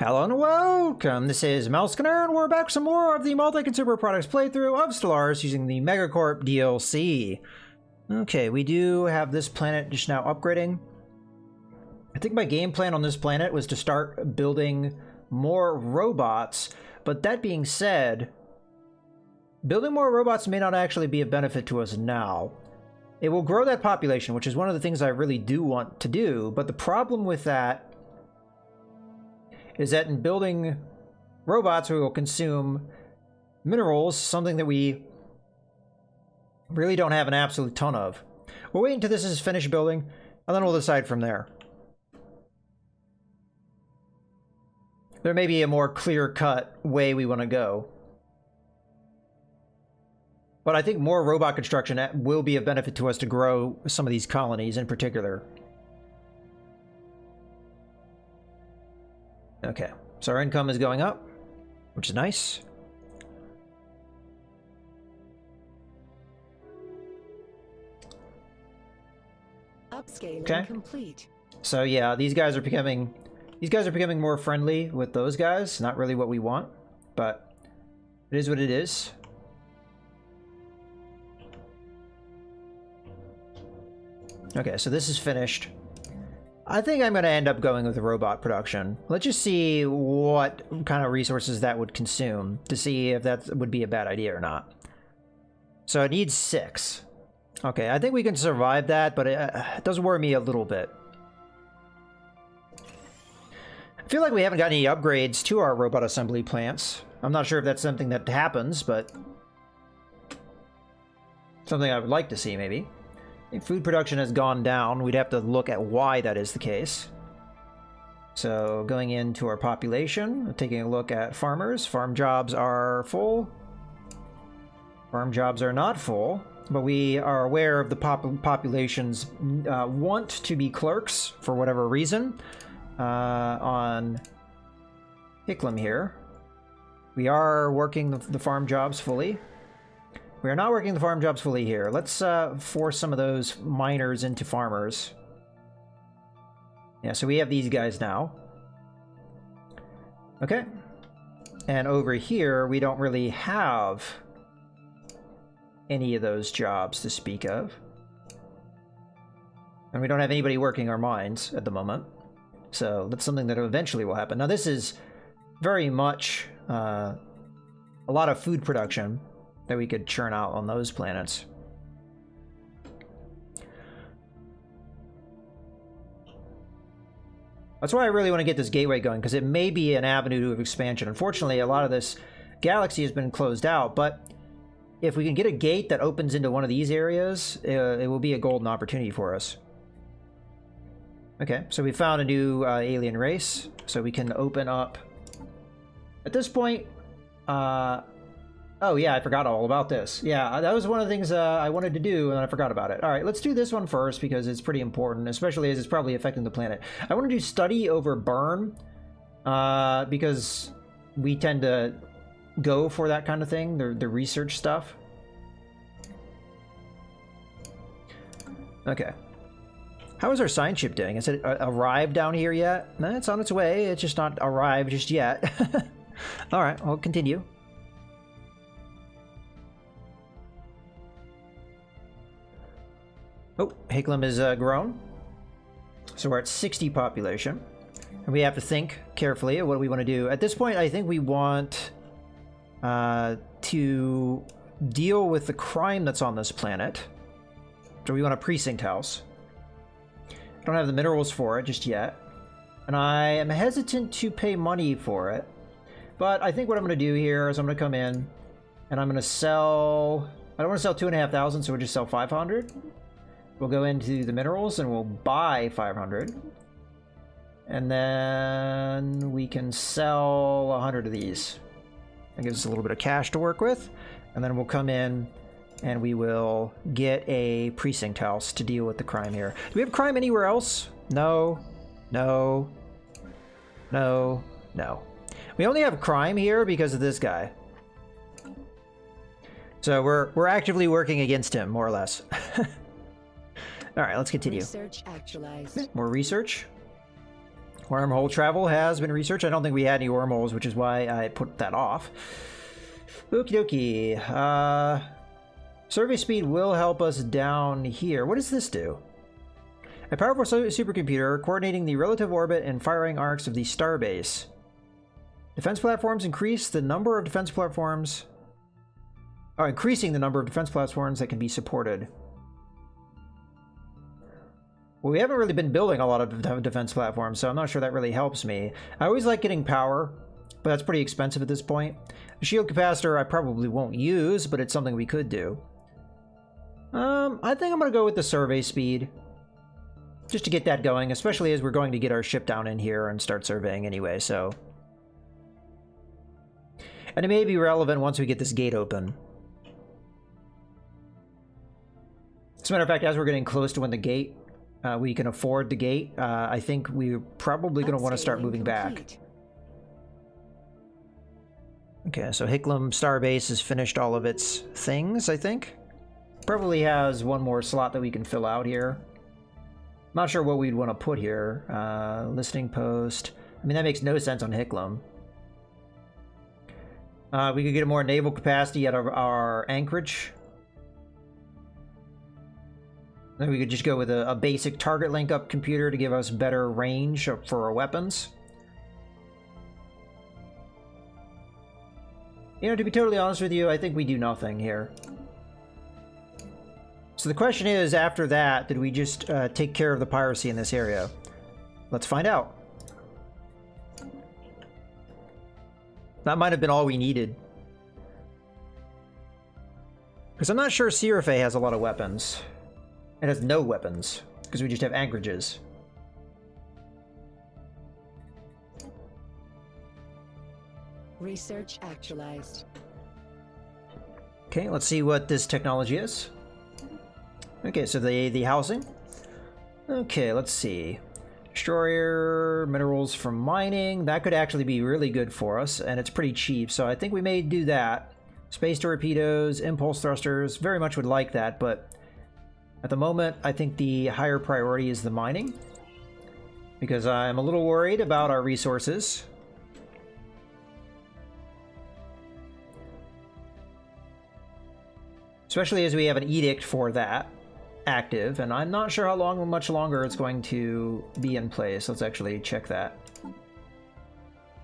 Hello and welcome, this is Mousekinner, and we're back with some more of the multi-consumer products playthrough of Stellaris using the MegaCorp DLC. Okay, we do have this planet just now upgrading. I think my game plan on this planet was to start building more robots, but that being said, building more robots may not actually be a benefit to us now. It will grow that population, which is one of the things I really do want to do, but the problem with that is that in building robots, we will consume minerals, something that we really don't have an absolute ton of. We'll wait until this is finished building, and then we'll decide from there. There may be a more clear-cut way we want to go. But I think more robot construction will be a benefit to us to grow some of these colonies in particular. Okay, so our income is going up, which is nice. Upscaling complete. So yeah, these guys are becoming more friendly with those guys. Not really what we want, but it is what it is. Okay, so this is finished. I think I'm going to end up going with robot production. Let's just see what kind of resources that would consume to see if that would be a bad idea or not. So it needs 6. Okay, I think we can survive that, but it does worry me a little bit. I feel like we haven't got any upgrades to our robot assembly plants. I'm not sure if that's something that happens, but something I would like to see maybe. If food production has gone down, we'd have to look at why that is the case. So going into our population, taking a look at farmers. Farm jobs are full. Farm jobs are not full, but we are aware of the population's want to be clerks for whatever reason. On Hicklem here, we are working the farm jobs fully. We are not working the farm jobs fully here. Let's force some of those miners into farmers. Yeah, so we have these guys now. Okay. And over here, we don't really have any of those jobs to speak of. And we don't have anybody working our mines at the moment. So that's something that eventually will happen. Now this is very much a lot of food production that we could churn out on those planets. That's why I really want to get this gateway going, because it may be an avenue of expansion. Unfortunately, a lot of this galaxy has been closed out, but if we can get a gate that opens into one of these areas, it will be a golden opportunity for us. Okay, so we found a new alien race, so we can open up. At this point, oh yeah, I forgot all about this. Yeah, that was one of the things I wanted to do, and I forgot about it. All right, let's do this one first because it's pretty important, especially as it's probably affecting the planet. I want to do study over burn because we tend to go for that kind of thing, the research stuff. Okay. How is our science ship doing? Has it arrived down here yet? No, it's on its way. It's just not arrived just yet. All right, I'll continue. Oh, Hicklem is grown. So we're at 60 population. And we have to think carefully of what we want to do. At this point, I think we want to deal with the crime that's on this planet. So we want a precinct house. I don't have the minerals for it just yet. And I am hesitant to pay money for it. But I think what I'm going to do here is I'm going to come in and I'm going to sell... I don't want to sell 2,500, so we'll just sell 500. We'll go into the minerals and we'll buy 500. And then we can sell 100 of these. That gives us a little bit of cash to work with. And then we'll come in and we will get a precinct house to deal with the crime here. Do we have crime anywhere else? No. No. No. No. We only have crime here because of this guy. So we're actively working against him, more or less. All right, let's continue. Research actualized. More research. Wormhole travel has been researched. I don't think we had any wormholes, which is why I put that off. Okie dokie. Survey speed will help us down here. What does this do? A powerful supercomputer coordinating the relative orbit and firing arcs of the starbase. Defense platforms increase the number of defense platforms. Oh, increasing the number of defense platforms that can be supported. Well, we haven't really been building a lot of defense platforms, so I'm not sure that really helps me. I always like getting power, but that's pretty expensive at this point. The shield capacitor I probably won't use, but it's something we could do. I think I'm going to go with the survey speed. Just to get that going, especially as we're going to get our ship down in here and start surveying anyway, so... And it may be relevant once we get this gate open. As a matter of fact, as we're getting close to when the gate, we can afford the gate, I think we're probably going to want to start moving back. Okay, so Hicklum Starbase has finished all of its things, I think. Probably has one more slot that we can fill out here. Not sure what we'd want to put here. Listening post. I mean, that makes no sense on Hicklum. We could get more naval capacity out of our anchorage. Then we could just go with a basic target link-up computer to give us better range for our weapons. You know, to be totally honest with you, I think we do nothing here. So the question is, after that, did we just take care of the piracy in this area? Let's find out. That might have been all we needed. Because I'm not sure Serafe has a lot of weapons. It has no weapons, because we just have anchorages. Research actualized. Okay, let's see what this technology is. Okay, so the housing. Okay, let's see. Destroyer, minerals from mining. That could actually be really good for us, and it's pretty cheap, so I think we may do that. Space torpedoes, impulse thrusters, very much would like that, but at the moment, I think the higher priority is the mining, because I'm a little worried about our resources. Especially as we have an edict for that active, and I'm not sure how much longer it's going to be in place. Let's actually check that.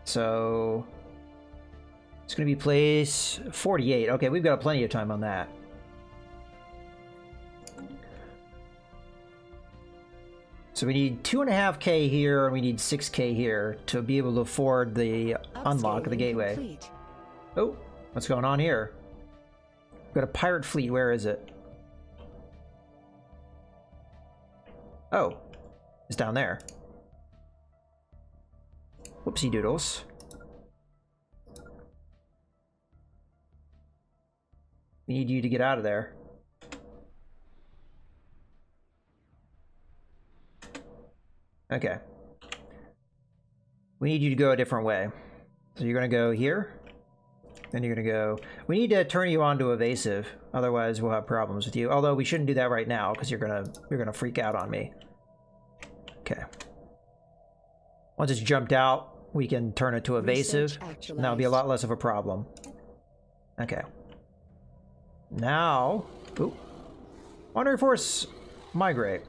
So it's going to be place 48. Okay, we've got plenty of time on that. So we need 2.5K here, and we need 6K here to be able to afford the unlock of the gateway. Complete. Oh, what's going on here? We've got a pirate fleet. Where is it? Oh, it's down there. Whoopsie doodles. We need you to get out of there. Okay. We need you to go a different way. So you're gonna go here. Then you're gonna go... We need to turn you on to evasive, otherwise we'll have problems with you. Although we shouldn't do that right now, because you're gonna freak out on me. Okay. Once it's jumped out, we can turn it to evasive, and that'll be a lot less of a problem. Okay. Now... Ooh. Wandering Force migrate.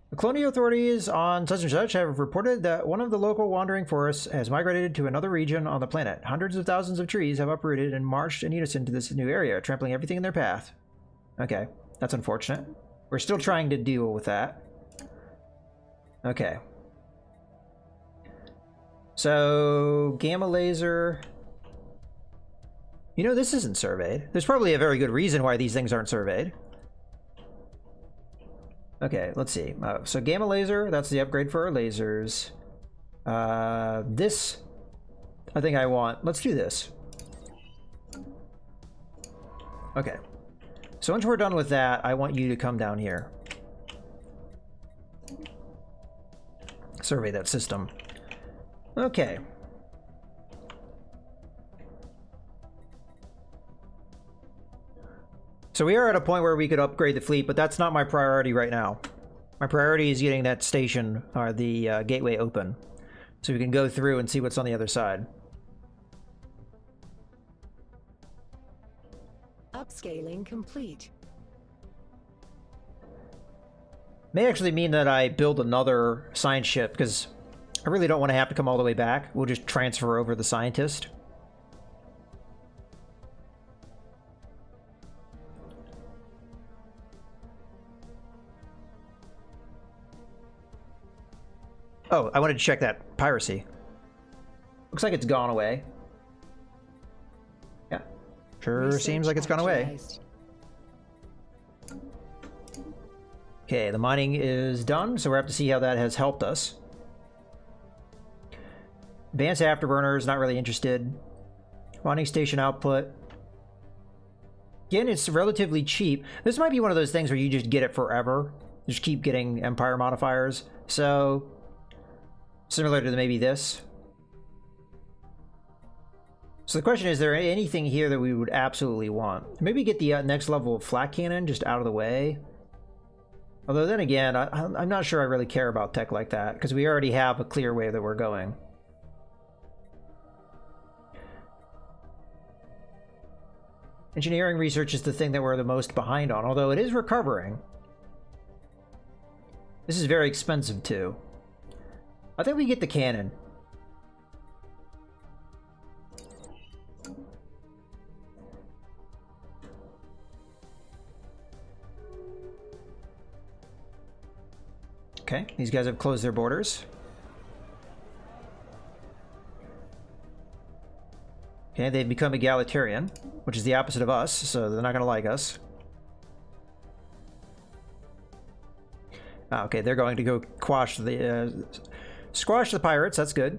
The colonial authorities on such and such have reported that one of the local wandering forests has migrated to another region on the planet. Hundreds of thousands of trees have uprooted and marched in unison to this new area, trampling everything in their path. Okay, that's unfortunate. We're still trying to deal with that. Okay. So, gamma laser... You know, this isn't surveyed. There's probably a very good reason why these things aren't surveyed. Okay, let's see. So gamma laser, that's the upgrade for our lasers. This, I think I want. Let's do this. Okay. So once we're done with that, I want you to come down here. Survey that system. Okay. So we are at a point where we could upgrade the fleet, but that's not my priority right now. My priority is getting that station, or the gateway open. so we can go through and see what's on the other side. Upscaling complete. May actually mean that I build another science ship, because I really don't want to have to come all the way back. We'll just transfer over the scientist. Oh, I wanted to check that piracy. Looks like it's gone away. Yeah, sure Research seems like it's gone away. actualized. Okay, the mining is done, so we're have to see how that has helped us. Advanced afterburners, not really interested. Mining station output. Again, it's relatively cheap. This might be one of those things where you just get it forever. Just keep getting empire modifiers. So, similar to maybe this. So the question is there anything here that we would absolutely want? Maybe get the next level of flak cannon just out of the way. Although then again, I'm not sure I really care about tech like that, because we already have a clear way that we're going. Engineering research is the thing that we're the most behind on, although it is recovering. This is very expensive too. I think we get the cannon. Okay, these guys have closed their borders. Okay, they've become egalitarian, which is the opposite of us, so they're not going to like us. Ah, okay, they're going to go squash the pirates. That's good.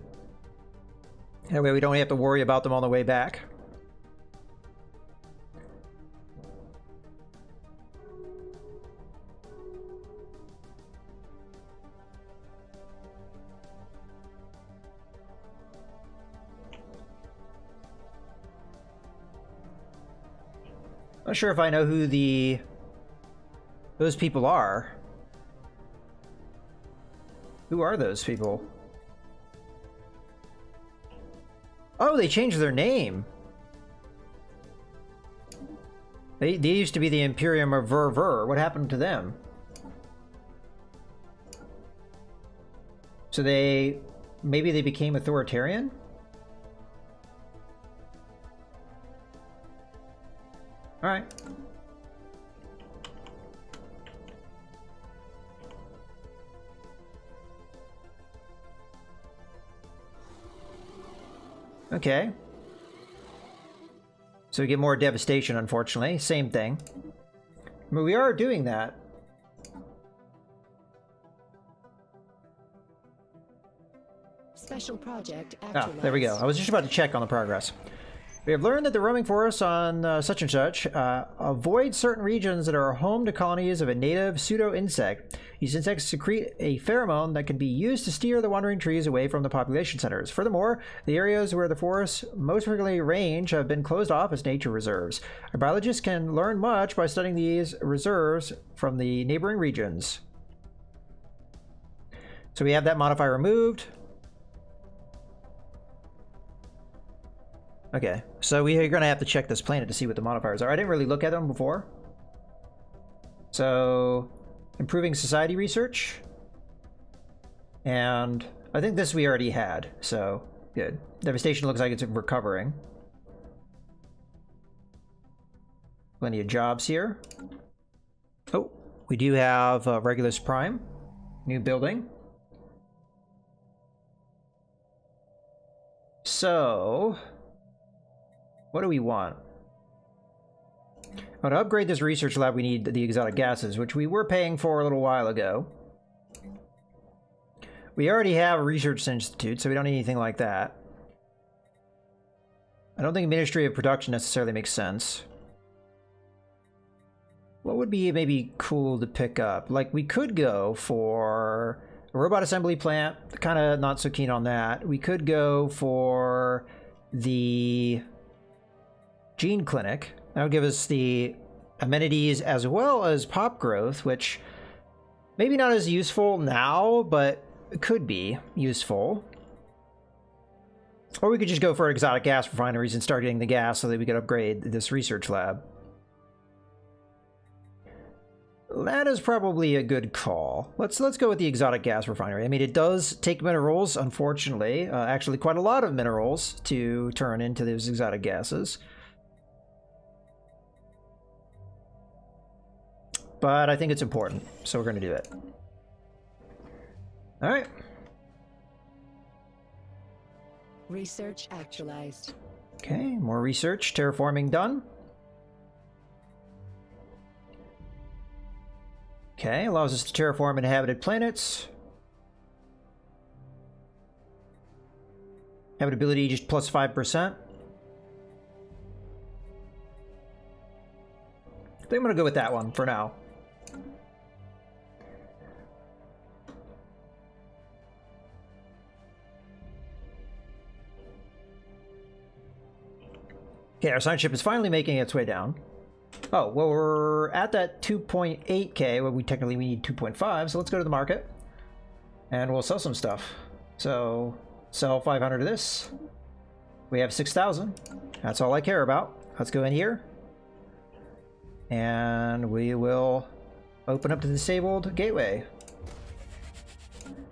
That way we don't have to worry about them on the way back. Not sure if I know who those people are. Who are those people? Oh, they changed their name. They used to be the Imperium of Ver. What happened to them? So maybe they became authoritarian? All right. Okay. So we get more devastation, unfortunately. Same thing. I mean, we are doing that. Special project Ah, actualized. there we go. I was just about to check on the progress. We have learned that the roaming forests on such and such avoid certain regions that are home to colonies of a native pseudo-insect. These insects secrete a pheromone that can be used to steer the wandering trees away from the population centers. Furthermore, the areas where the forests most frequently range have been closed off as nature reserves. Our biologists can learn much by studying these reserves from the neighboring regions. So we have that modifier removed. Okay, so we are going to have to check this planet to see what the modifiers are. I didn't really look at them before. So, improving society research. And I think this we already had, so good. Devastation looks like it's recovering. Plenty of jobs here. Oh, we do have Regulus Prime. New building. So... what do we want? Oh, to upgrade this research lab, we need the exotic gases, which we were paying for a little while ago. We already have a research institute, so we don't need anything like that. I don't think Ministry of Production necessarily makes sense. What would be maybe cool to pick up? Like, we could go for a robot assembly plant. Kind of not so keen on that. We could go for the gene clinic. That would give us the amenities as well as pop growth, which maybe not as useful now, but could be useful. Or we could just go for exotic gas refineries and start getting the gas so that we could upgrade this research lab. That is probably a good call. Let's go with the exotic gas refinery. I mean, it does take minerals, unfortunately. Actually, quite a lot of minerals to turn into those exotic gases. But I think it's important, so we're going to do it. All right. Research actualized. Okay, more research. Terraforming done. Okay, allows us to terraform inhabited planets. Habitability just plus 5%. I think I'm going to go with that one for now. Okay, our science ship is finally making its way down. Oh, well, we're at that 2.8k, well, we need 2.5, so let's go to the market. And we'll sell some stuff. So, sell 500 of this. We have 6,000. That's all I care about. Let's go in here. And we will open up the disabled gateway.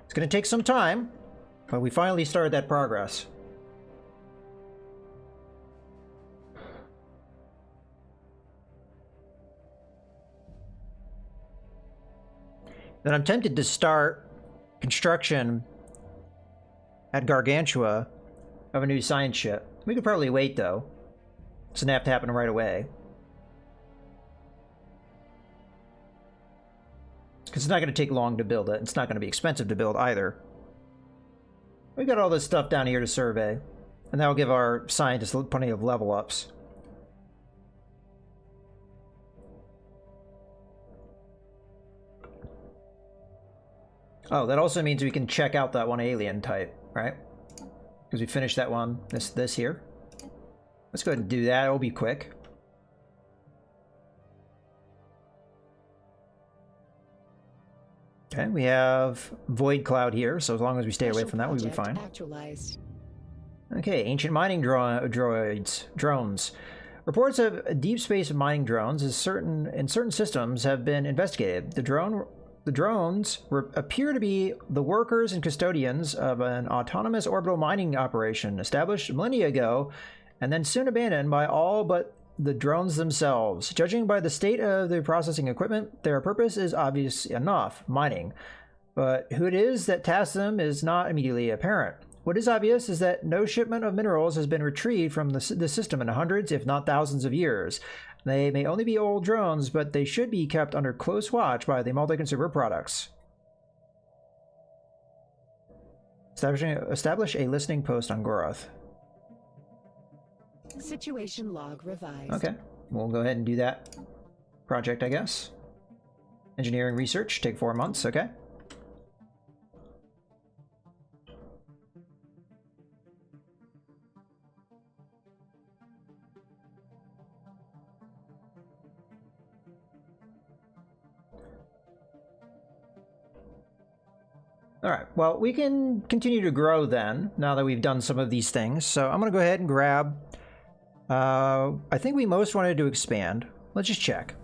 It's going to take some time, but we finally started that progress. Then I'm tempted to start construction at Gargantua of a new science ship. We could probably wait, though. It doesn't have to happen right away. Because it's not going to take long to build it. It's not going to be expensive to build either. We got all this stuff down here to survey. And that will give our scientists plenty of level ups. Oh, that also means we can check out that one alien type, right? Because we finished that one, this here. Let's go ahead and do that. It'll be quick. Okay, we have Void Cloud here, so as long as we stay away from that, we'll be fine. Actualized. Okay, ancient mining drones. Reports of deep space mining drones in certain systems have been investigated. The drones appear to be the workers and custodians of an autonomous orbital mining operation established millennia ago and then soon abandoned by all but the drones themselves. Judging by the state of the processing equipment, their purpose is obvious enough, mining. But who it is that tasks them is not immediately apparent. What is obvious is that no shipment of minerals has been retrieved from the system in hundreds, if not thousands of years. They may only be old drones, but they should be kept under close watch by the multi-consumer products. Establish a listening post on Goroth. Situation log revised. Okay, we'll go ahead and do that project, I guess. Engineering research, take 4 months, okay. All right, well, we can continue to grow then, now that we've done some of these things. So I'm going to go ahead and grab, I think we most wanted to expand. Let's just check.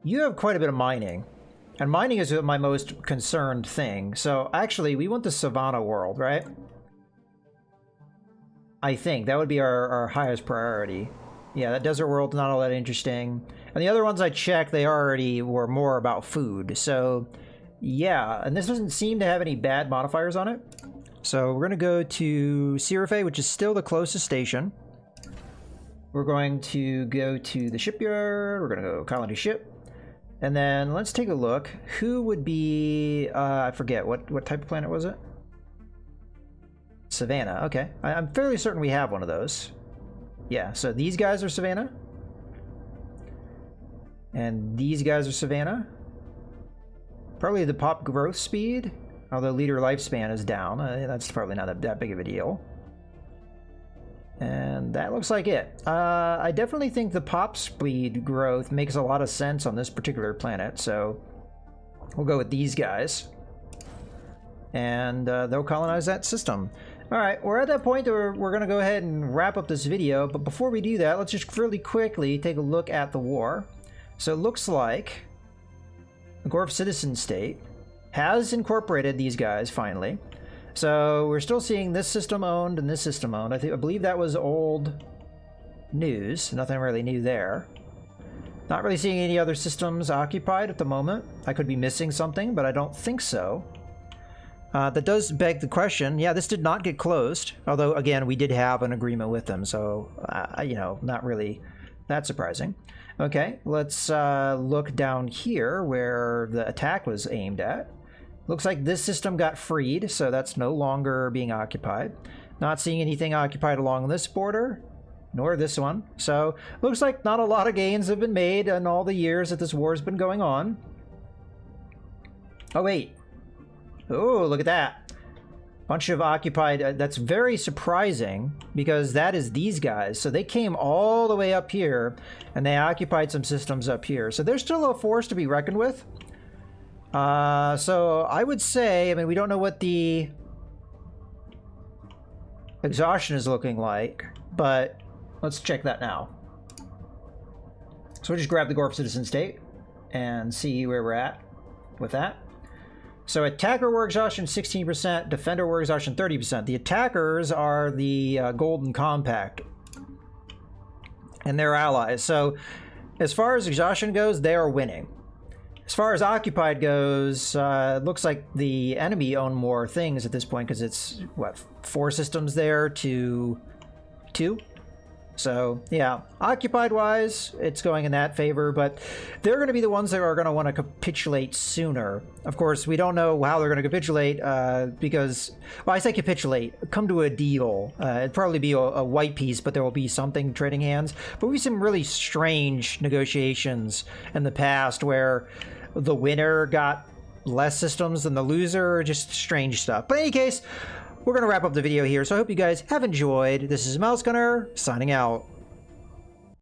You have quite a bit of mining, and mining is my most concerned thing. So actually, we want the Savannah world, right? I think that would be our highest priority. Yeah, that desert world's not all that interesting. And the other ones I checked, they already were more about food, so... Yeah, and this doesn't seem to have any bad modifiers on it. So we're going to go to Sirafe, which is still the closest station. We're going to go to the shipyard. We're going to go colony ship. And then let's take a look. Who would be... I forget. What type of planet was it? Savannah. Okay. I'm fairly certain we have one of those. Yeah, so these guys are Savannah. And these guys are Savannah. Probably the pop growth speed, although leader lifespan is down. That's probably not that big of a deal. And that looks like it. I definitely think the pop speed growth makes a lot of sense on this particular planet, so we'll go with these guys. And they'll colonize that system. All right, we're at that point where we're going to go ahead and wrap up this video. But before we do that, let's just really quickly take a look at the war. So it looks like the Gorf citizen state has incorporated these guys finally. So we're still seeing this system owned and this system owned. I believe that was old news. Nothing really new there. Not really seeing any other systems occupied at the moment. I could be missing something, but I don't think so. That does beg the question. Yeah, this did not get closed. Although, again, we did have an agreement with them. So, you know, not really that surprising. Okay, let's look down here where the attack was aimed at. Looks like this system got freed, so that's no longer being occupied. Not seeing anything occupied along this border, nor this one. So, looks like not a lot of gains have been made in all the years that this war has been going on. Oh, wait. Oh, look at that. Bunch of occupied. That's very surprising because that is these guys. So they came all the way up here and they occupied some systems up here. So they're still a force to be reckoned with. So I would say, I mean, we don't know what the exhaustion is looking like, but let's check that now. So we'll just grab the Gorf citizen state and see where we're at with that. So attacker war exhaustion 16%, defender war exhaustion 30%. The attackers are the Golden Compact and their allies. So as far as exhaustion goes, they are winning. As far as occupied goes, it looks like the enemy own more things at this point because it's, what, 4 systems there to 2? So, yeah, occupied-wise, it's going in that favor, but they're going to be the ones that are going to want to capitulate sooner. Of course, we don't know how they're going to capitulate because, well, I say capitulate, come to a deal. It'd probably be a white piece, but there will be something trading hands. But we've seen really strange negotiations in the past where the winner got less systems than the loser, just strange stuff. But in any case, we're going to wrap up the video here, so I hope you guys have enjoyed. This is Mouse Gunner, signing out.